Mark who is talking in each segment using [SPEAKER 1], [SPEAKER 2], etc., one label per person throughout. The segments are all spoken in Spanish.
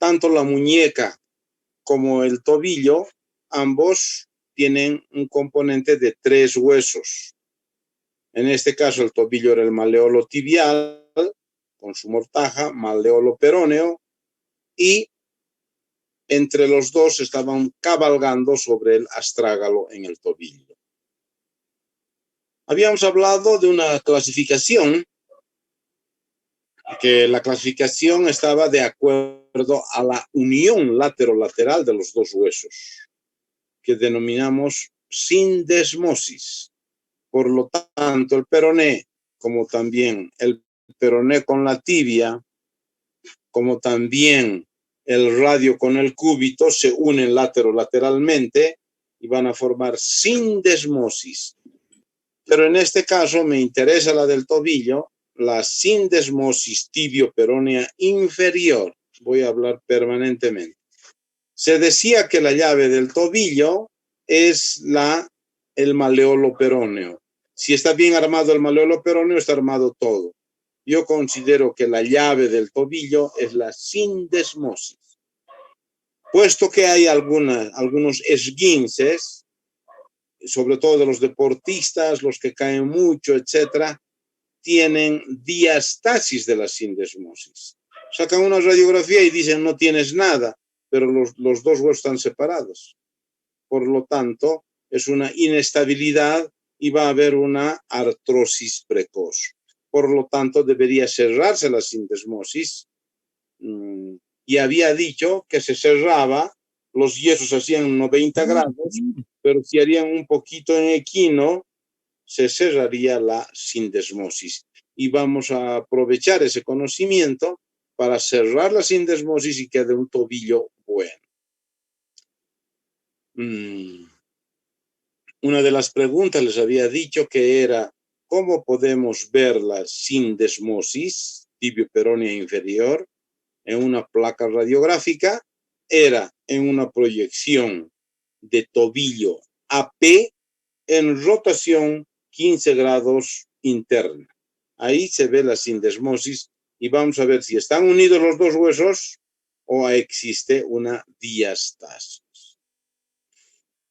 [SPEAKER 1] tanto la muñeca como el tobillo, ambos tienen un componente de 3 huesos. En este caso, el tobillo era el maleolo tibial, con su mortaja, maleolo peroneo, y entre los dos estaban cabalgando sobre el astrágalo en el tobillo. Habíamos hablado de una clasificación, que la clasificación estaba de acuerdo a la unión laterolateral de los dos huesos, que denominamos sindesmosis. Por lo tanto, el peroné, como también el peroné con la tibia, como también el radio con el cúbito, se unen lateralmente y van a formar sindesmosis. Pero en este caso me interesa la del tobillo, la sindesmosis tibio-peronea inferior. Voy a hablar permanentemente. Se decía que la llave del tobillo es el maleolo peroneo. Si está bien armado el maleolo peroneo, está armado todo. Yo considero que la llave del tobillo es la sindesmosis. Puesto que hay algunos esguinces, sobre todo de los deportistas, los que caen mucho, etcétera, tienen diastasis de la sindesmosis. Sacan una radiografía y dicen no tienes nada, pero los dos huesos están separados. Por lo tanto, es una inestabilidad y va a haber una artrosis precoz. Por lo tanto, debería cerrarse la sindesmosis. Y había dicho que se cerraba, los yesos hacían 90 grados, pero si harían un poquito en equino, se cerraría la sindesmosis. Y vamos a aprovechar ese conocimiento para cerrar la sindesmosis y quede un tobillo bueno. Una de las preguntas les había dicho que era ¿cómo podemos ver la sindesmosis tibio-peronea inferior en una placa radiográfica? Era en una proyección de tobillo AP en rotación 15 grados interna. Ahí se ve la sindesmosis y vamos a ver si están unidos los dos huesos o existe una diastasis.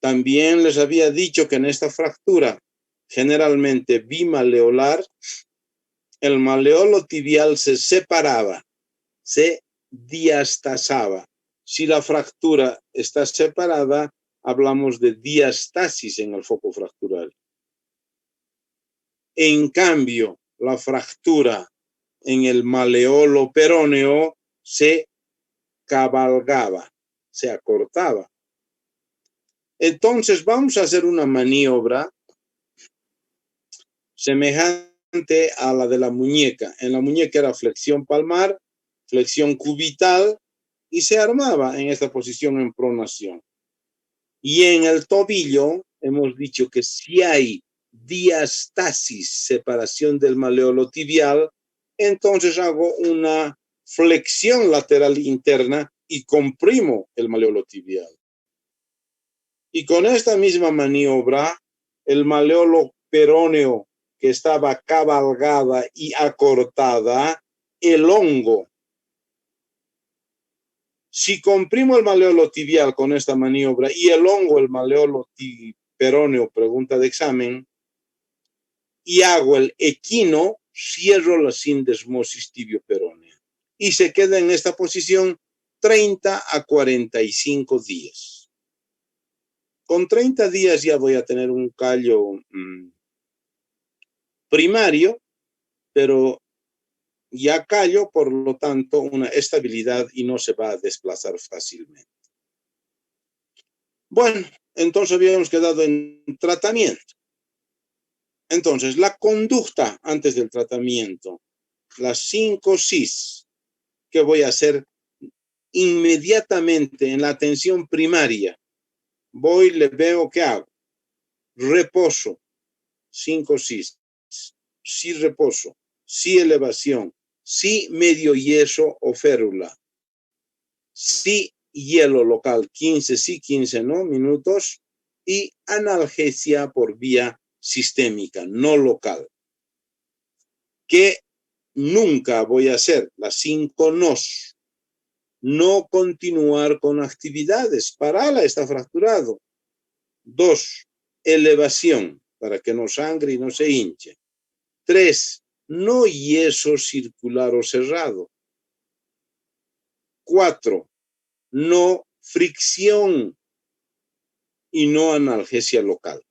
[SPEAKER 1] También les había dicho que en esta fractura, generalmente bimaleolar, el maleolo tibial se separaba, se diastasaba. Si la fractura está separada, hablamos de diastasis en el foco fractural. En cambio, la fractura en el maleolo peroneo se cabalgaba, se acortaba. Entonces vamos a hacer una maniobra semejante a la de la muñeca. En la muñeca era flexión palmar, flexión cubital y se armaba en esta posición en pronación. Y en el tobillo hemos dicho que si hay diastasis, separación del maleolo tibial, entonces hago una flexión lateral interna y comprimo el maleolo tibial. Y con esta misma maniobra, el maleolo peroneo que estaba cabalgada y acortada, elongo. Si comprimo el maleolo tibial con esta maniobra y elongo el maleolo peroneo, pregunta de examen, y hago el equino, cierro la sindesmosis tibio-peronea. Y se queda en esta posición 30 a 45 días. Con 30 días ya voy a tener un callo primario, pero ya callo, por lo tanto, una estabilidad y no se va a desplazar fácilmente. Bueno, entonces habíamos quedado en tratamiento. Entonces, la conducta antes del tratamiento, las 5 Cs que voy a hacer inmediatamente en la atención primaria. Voy, le veo qué hago. Reposo, 5 Cs. Sí reposo, sí elevación, sí medio yeso o férula, sí hielo local, 15 sí, 15 no, minutos, y analgesia por vía sistémica, no local. Que nunca voy a hacer las 5 nos. no continuar con actividades. Parala, está fracturado. 2, elevación, para que no sangre y no se hinche. 3, no yeso circular o cerrado. 4, no fricción y no analgesia local.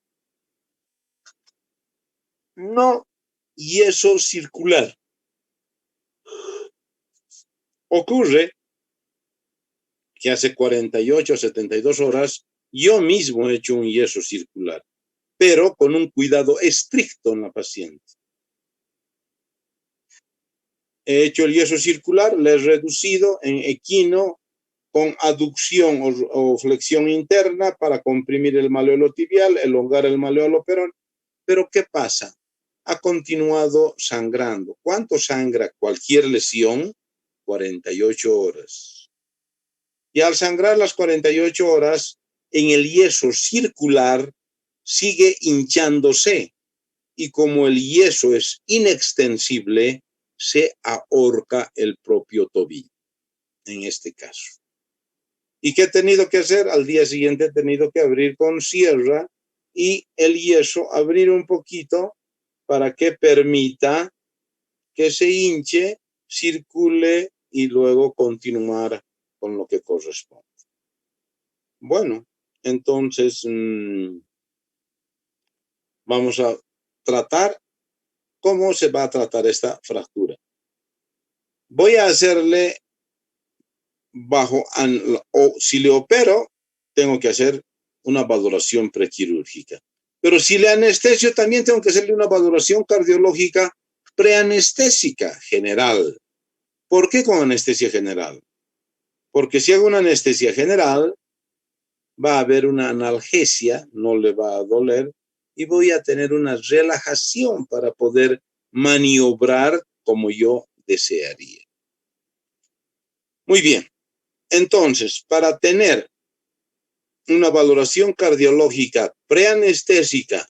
[SPEAKER 1] No yeso circular. Ocurre que hace 48 a 72 horas yo mismo he hecho un yeso circular, pero con un cuidado estricto en la paciente. He hecho el yeso circular, le he reducido en equino con aducción o flexión interna para comprimir el maleolo tibial, elongar el maleolo peroneo. Pero ¿qué pasa? Ha continuado sangrando. ¿Cuánto sangra cualquier lesión? 48 horas. Y al sangrar las 48 horas, en el yeso circular sigue hinchándose. Y como el yeso es inextensible, se ahorca el propio tobillo, en este caso. ¿Y qué he tenido que hacer? Al día siguiente he tenido que abrir con sierra y el yeso abrir un poquito para que permita que se hinche, circule y luego continuar con lo que corresponde. Bueno, entonces vamos a tratar cómo se va a tratar esta fractura. Voy a hacerle o si le opero, tengo que hacer una valoración prequirúrgica. Pero si le anestesio, también tengo que hacerle una valoración cardiológica preanestésica general. ¿Por qué con anestesia general? Porque si hago una anestesia general, va a haber una analgesia, no le va a doler, y voy a tener una relajación para poder maniobrar como yo desearía. Muy bien. Entonces, para tener una valoración cardiológica preanestésica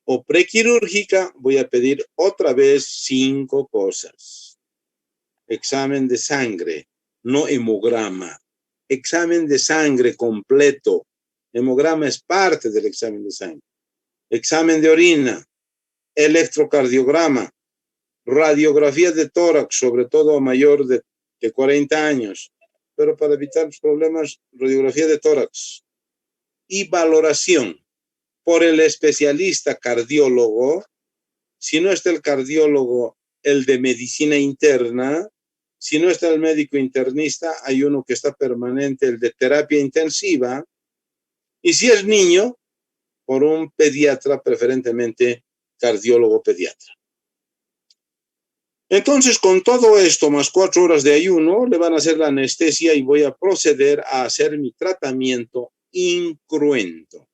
[SPEAKER 1] o prequirúrgica, voy a pedir otra vez 5 cosas. Examen de sangre, no hemograma. Examen de sangre completo. Hemograma es parte del examen de sangre. Examen de orina, electrocardiograma, radiografía de tórax, sobre todo a mayor de 40 años. Pero para evitar los problemas, radiografía de tórax y valoración por el especialista cardiólogo. Si no está el cardiólogo, el de medicina interna. Si no está el médico internista, hay uno que está permanente, el de terapia intensiva. Y si es niño, por un pediatra, preferentemente cardiólogo pediatra. Entonces, con todo esto, más 4 horas de ayuno, le van a hacer la anestesia y voy a proceder a hacer mi tratamiento incruento.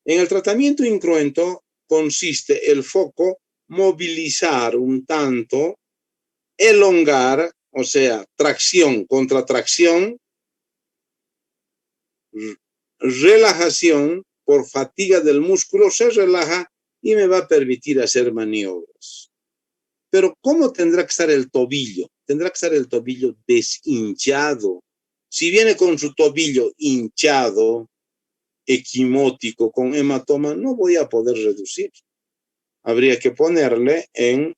[SPEAKER 1] En el tratamiento incruento consiste el foco movilizar un tanto, elongar, o sea, tracción contra tracción, relajación por fatiga del músculo, se relaja y me va a permitir hacer maniobras. Pero ¿cómo tendrá que estar el tobillo? Tendrá que estar el tobillo deshinchado. Si viene con su tobillo hinchado, equimótico, con hematoma, no voy a poder reducir. Habría que ponerle en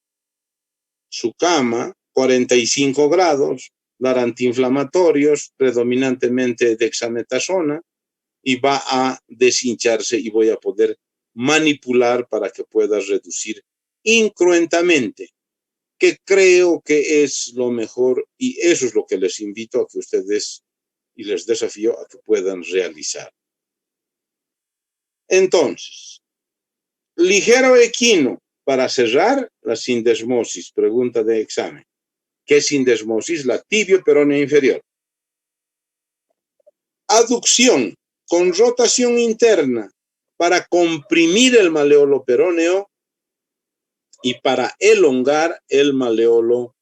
[SPEAKER 1] su cama 45 grados, dar antiinflamatorios, predominantemente dexametasona, y va a deshincharse y voy a poder manipular para que pueda reducir incruentamente, que creo que es lo mejor y eso es lo que les invito a que ustedes y les desafío a que puedan realizar. Entonces, ligero equino para cerrar la sindesmosis, pregunta de examen. ¿Qué es sindesmosis? La tibio peroneo inferior. Aducción con rotación interna para comprimir el maleolo peroneo y para elongar el maleolo,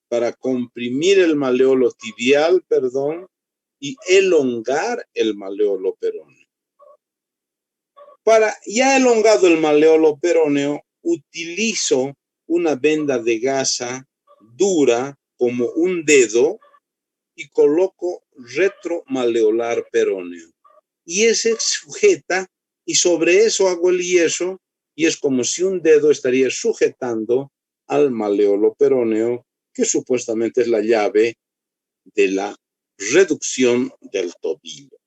[SPEAKER 1] para comprimir el maleolo tibial, y elongar el maleolo peroneo. Para ya elongado el maleolo peroneo, utilizo una venda de gasa dura como un dedo y coloco retromaleolar peroneo. Y ese sujeta, y sobre eso hago el yeso, y es como si un dedo estaría sujetando al maleolo peroneo, que supuestamente es la llave de la reducción del tobillo.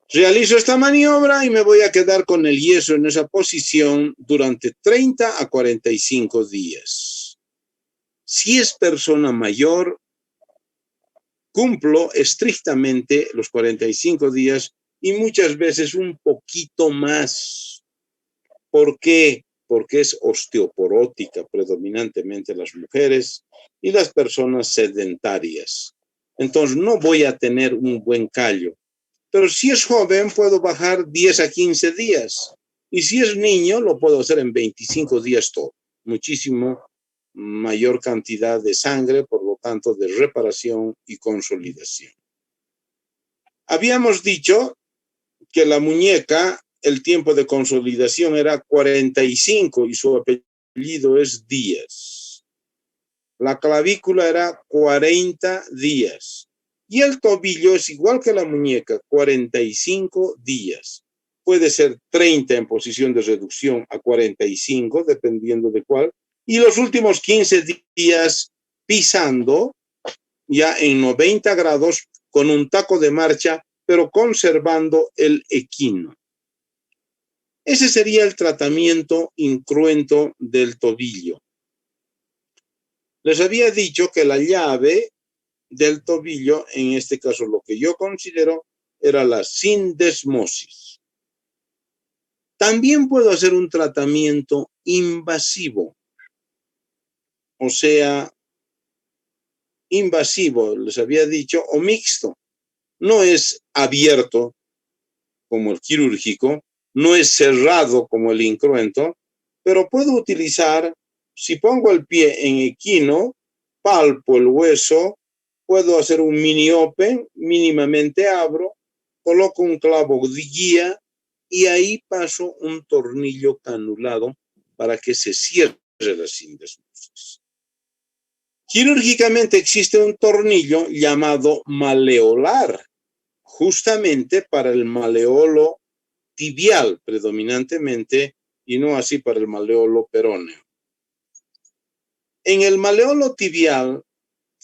[SPEAKER 1] Realizo esta maniobra y me voy a quedar con el yeso en esa posición durante 30 a 45 días. Si es persona mayor, cumplo estrictamente los 45 días y muchas veces un poquito más. ¿Por qué? Porque es osteoporótica predominantemente las mujeres y las personas sedentarias. Entonces no voy a tener un buen callo. Pero si es joven, puedo bajar 10 a 15 días. Y si es niño, lo puedo hacer en 25 días todo. Muchísimo mayor cantidad de sangre, por lo tanto, de reparación y consolidación. Habíamos dicho que la muñeca, el tiempo de consolidación era 45 y su apellido es Díaz. La clavícula era 40 días. Y el tobillo es igual que la muñeca, 45 días. Puede ser 30 en posición de reducción a 45, dependiendo de cuál. Y los últimos 15 días pisando ya en 90 grados con un taco de marcha, pero conservando el equino. Ese sería el tratamiento incruento del tobillo. Les había dicho que la llave del tobillo, en este caso lo que yo considero, era la sindesmosis. También puedo hacer un tratamiento invasivo, o sea, invasivo, les había dicho, o mixto. No es abierto como el quirúrgico, no es cerrado como el incruento, pero puedo utilizar, si pongo el pie en equino, palpo el hueso, puedo hacer un mini open, mínimamente abro, coloco un clavo de guía y ahí paso un tornillo canulado para que se cierre la sindesmosis. Quirúrgicamente existe un tornillo llamado maleolar, justamente para el maleolo tibial predominantemente y no así para el maleolo peroneo. En el maleolo tibial,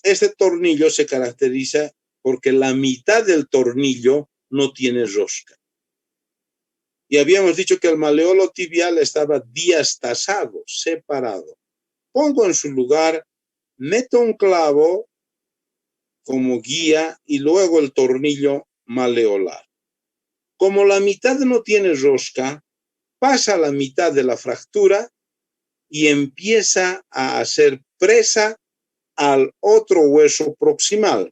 [SPEAKER 1] este tornillo se caracteriza porque la mitad del tornillo no tiene rosca. Y habíamos dicho que el maleolo tibial estaba diastasado, separado. Pongo en su lugar, meto un clavo como guía y luego el tornillo maleolar. Como la mitad no tiene rosca, pasa la mitad de la fractura y empieza a hacer presa al otro hueso proximal.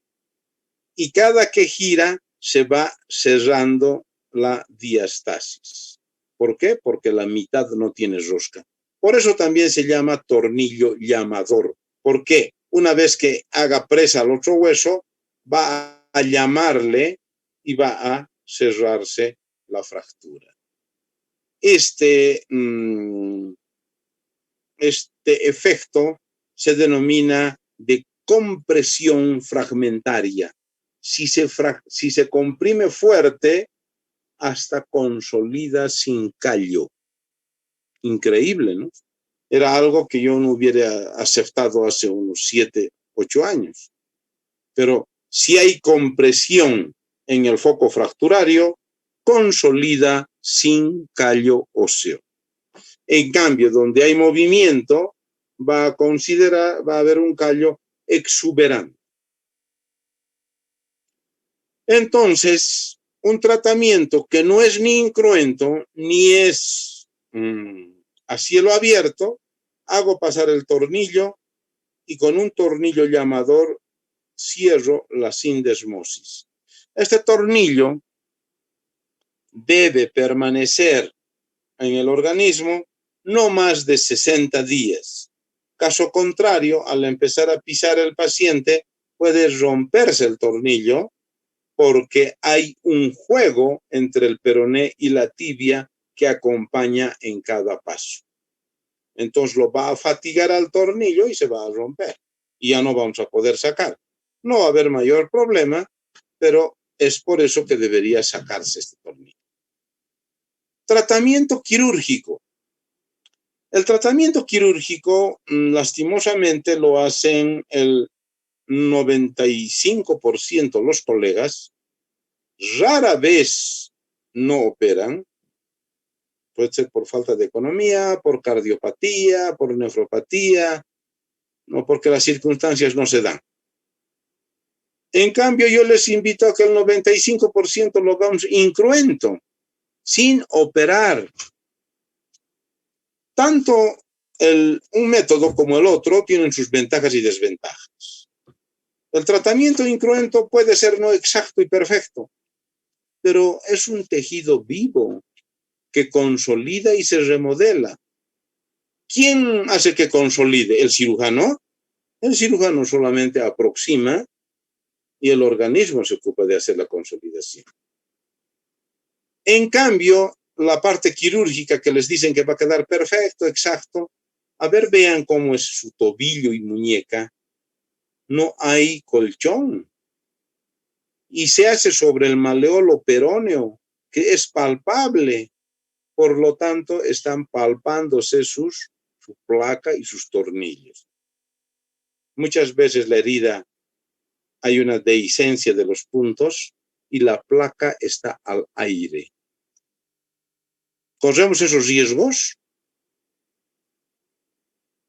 [SPEAKER 1] Y cada que gira se va cerrando la diastasis. ¿Por qué? Porque la mitad no tiene rosca. Por eso también se llama tornillo llamador. ¿Por qué? Una vez que haga presa al otro hueso, va a llamarle y va a cerrarse la fractura. Este efecto se denomina de compresión fragmentaria. Si se comprime fuerte, hasta consolida sin callo. Increíble, ¿no? Era algo que yo no hubiera aceptado hace unos 7, 8 años. Pero si hay compresión en el foco fracturario, consolida sin callo óseo. En cambio, donde hay movimiento, va a haber un callo exuberante. Entonces, un tratamiento que no es ni incruento, ni es a cielo abierto, hago pasar el tornillo y con un tornillo llamador cierro la sindesmosis. Este tornillo debe permanecer en el organismo no más de 60 días. Caso contrario, al empezar a pisar el paciente, puede romperse el tornillo porque hay un juego entre el peroné y la tibia que acompaña en cada paso. Entonces lo va a fatigar al tornillo y se va a romper. Y ya no vamos a poder sacar. No va a haber mayor problema, pero es por eso que debería sacarse este tornillo. Tratamiento quirúrgico. El tratamiento quirúrgico, lastimosamente, lo hacen el 95% los colegas. Rara vez no operan. Puede ser por falta de economía, por cardiopatía, por nefropatía, no porque las circunstancias no se dan. En cambio, yo les invito a que el 95% lo hagamos incruento, sin operar. Tanto un método como el otro tienen sus ventajas y desventajas. El tratamiento incruento puede ser no exacto y perfecto, pero es un tejido vivo que consolida y se remodela. ¿Quién hace que consolide? ¿El cirujano? El cirujano solamente aproxima y el organismo se ocupa de hacer la consolidación. En cambio, la parte quirúrgica que les dicen que va a quedar perfecto, exacto, a ver, vean cómo es su tobillo y muñeca. No hay colchón. Y se hace sobre el maleolo peroneo, que es palpable. Por lo tanto, están palpándose su placa y sus tornillos. Muchas veces la herida hay una dehiscencia de los puntos y la placa está al aire. ¿Corremos esos riesgos?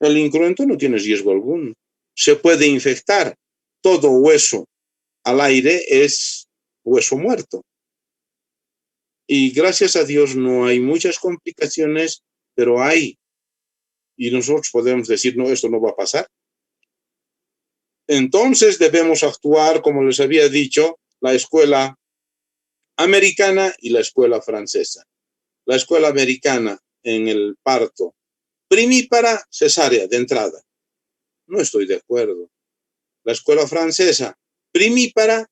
[SPEAKER 1] El incruento no tiene riesgo alguno. Se puede infectar. Todo hueso al aire es hueso muerto. Y gracias a Dios no hay muchas complicaciones, pero hay. Y nosotros podemos decir, no, esto no va a pasar. Entonces debemos actuar, como les había dicho, la escuela americana y la escuela francesa. La escuela americana en el parto primípara, cesárea de entrada. No estoy de acuerdo. La escuela francesa primípara,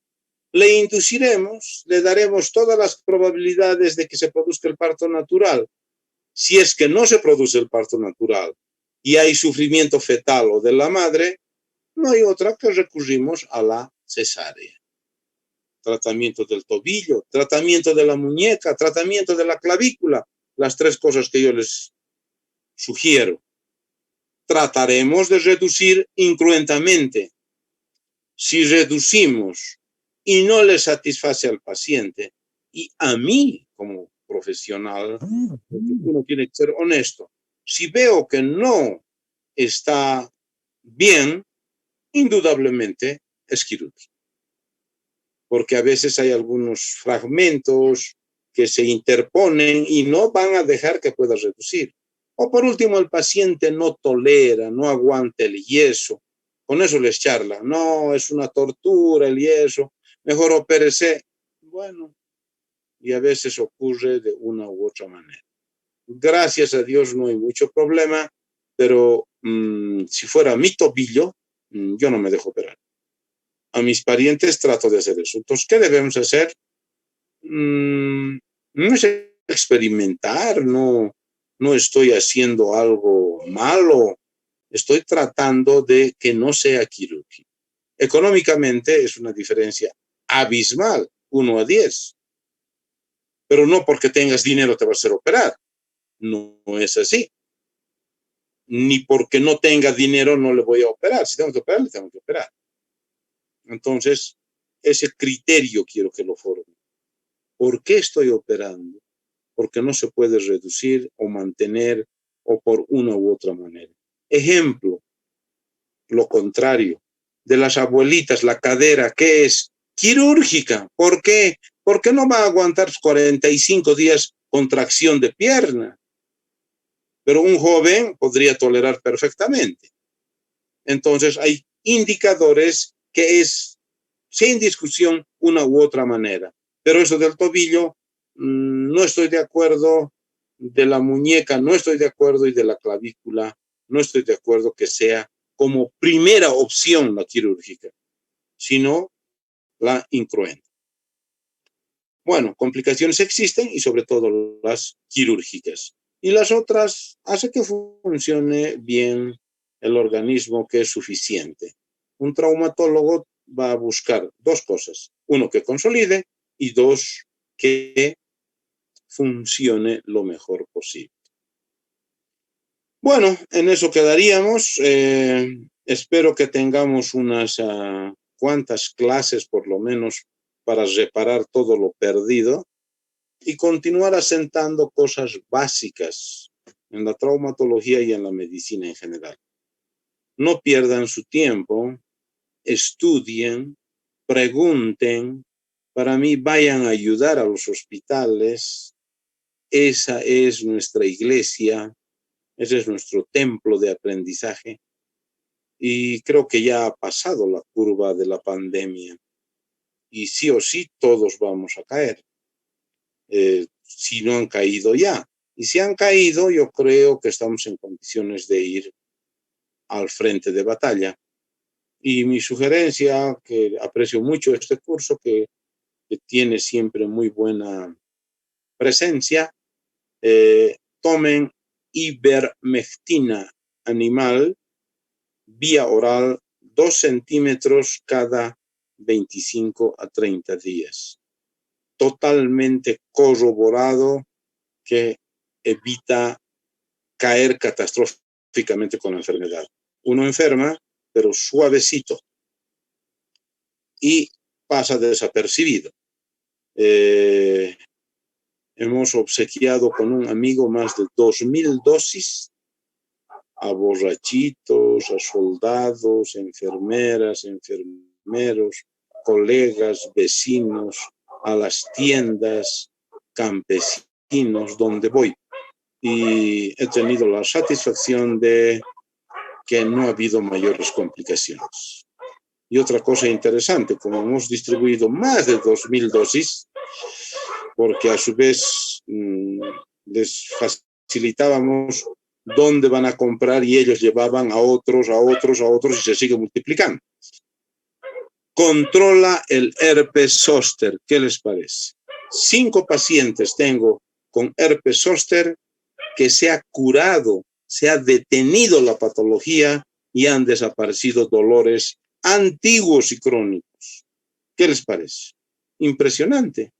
[SPEAKER 1] le induciremos, le daremos todas las probabilidades de que se produzca el parto natural. Si es que no se produce el parto natural y hay sufrimiento fetal o de la madre, no hay otra que recurrimos a la cesárea. Tratamiento del tobillo, tratamiento de la muñeca, tratamiento de la clavícula, las tres cosas que yo les sugiero. Trataremos de reducir incruentamente. Si reducimos y no le satisface al paciente y a mí como profesional, uno tiene que ser honesto. Si veo que no está bien, indudablemente es quirúrgico. Porque a veces hay algunos fragmentos que se interponen y no van a dejar que pueda reducir. O por último, el paciente no tolera, no aguanta el yeso. Con eso les charla. No, es una tortura el yeso. Mejor opérese. Bueno, y a veces ocurre de una u otra manera. Gracias a Dios no hay mucho problema, pero si fuera mi tobillo, yo no me dejo operar. A mis parientes trato de hacer eso. Entonces, ¿qué debemos hacer? No es experimentar, no estoy haciendo algo malo, estoy tratando de que no sea quirúrgico. Económicamente es una diferencia abismal, 1 a 10. Pero no porque tengas dinero te vas a hacer operar. No es así. Ni porque no tenga dinero no le voy a operar. Si tengo que operar, le tengo que operar. Entonces, ese criterio quiero que lo forme. ¿Por qué estoy operando? Porque no se puede reducir o mantener o por una u otra manera. Ejemplo, lo contrario, de las abuelitas, la cadera, ¿qué es? Quirúrgica. ¿Por qué? Porque no va a aguantar 45 días contracción de pierna. Pero un joven podría tolerar perfectamente. Entonces hay indicadores que es sin discusión una u otra manera. Pero eso del tobillo, no estoy de acuerdo, de la muñeca no estoy de acuerdo y de la clavícula no estoy de acuerdo que sea como primera opción la quirúrgica, sino la incruenta. Bueno, complicaciones existen y sobre todo las quirúrgicas. y las otras hace que funcione bien el organismo, que es suficiente. Un traumatólogo va a buscar dos cosas: uno, que consolide, y dos, que funcione lo mejor posible. Bueno, en eso quedaríamos. Espero que tengamos unas cuantas clases por lo menos para reparar todo lo perdido y continuar asentando cosas básicas en la traumatología y en la medicina en general. No pierdan su tiempo, estudien, pregunten. Para mí, vayan a ayudar a los hospitales. Esa es nuestra iglesia, ese es nuestro templo de aprendizaje. Y creo que ya ha pasado la curva de la pandemia. Y sí o sí, todos vamos a caer. Si no han caído ya. Y si han caído, yo creo que estamos en condiciones de ir al frente de batalla. Y mi sugerencia, que aprecio mucho este curso, que tiene siempre muy buena presencia, tomen ivermectina animal vía oral 2 centímetros cada 25 a 30 días. Totalmente corroborado que evita caer catastróficamente con la enfermedad. Uno enferma, pero suavecito, y pasa desapercibido. Hemos obsequiado con un amigo más de 2.000 dosis a borrachitos, a soldados, enfermeras, enfermeros, colegas, vecinos, a las tiendas, campesinos, donde voy. Y he tenido la satisfacción de que no ha habido mayores complicaciones. Y otra cosa interesante, como hemos distribuido más de 2.000 dosis, porque a su vez les facilitábamos dónde van a comprar y ellos llevaban a otros y se sigue multiplicando. Controla el herpes zóster. ¿Qué les parece? 5 pacientes tengo con herpes zóster que se ha curado, se ha detenido la patología y han desaparecido dolores antiguos y crónicos. ¿Qué les parece? Impresionante.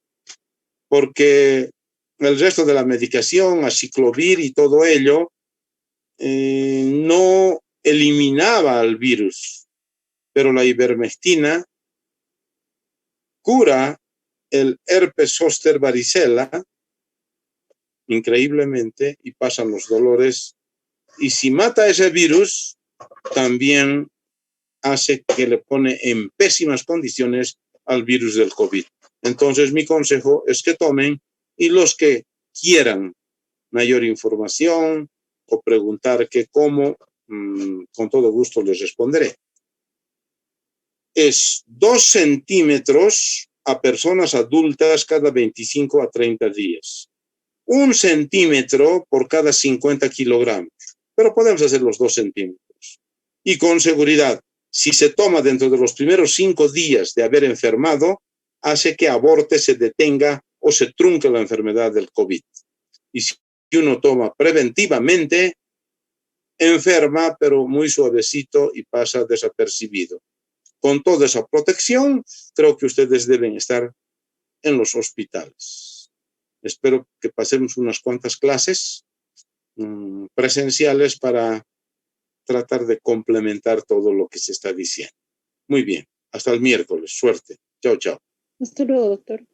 [SPEAKER 1] Porque el resto de la medicación, aciclovir y todo ello, no eliminaba al virus, pero la ivermectina cura el herpes zóster varicela increíblemente y pasan los dolores. Y si mata ese virus, también hace que le pone en pésimas condiciones al virus del COVID. Entonces, mi consejo es que tomen, y los que quieran mayor información o preguntar qué cómo, con todo gusto les responderé. Es 2 centímetros a personas adultas cada 25 a 30 días. 1 centímetro por cada 50 kilogramos. Pero podemos hacer los 2 centímetros. Y con seguridad, si se toma dentro de los primeros 5 días de haber enfermado, hace que aborte, se detenga o se trunque la enfermedad del COVID. Y si uno toma preventivamente, enferma, pero muy suavecito y pasa desapercibido. Con toda esa protección, creo que ustedes deben estar en los hospitales. Espero que pasemos unas cuantas clases presenciales para tratar de complementar todo lo que se está diciendo. Muy bien, hasta el miércoles. Suerte. Chao, chao.
[SPEAKER 2] Hasta luego, doctor.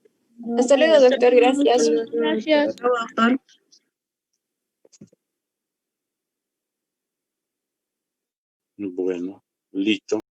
[SPEAKER 3] Hasta luego, doctor. Gracias.
[SPEAKER 2] Gracias.
[SPEAKER 3] Hasta luego, doctor.
[SPEAKER 1] Bueno, listo.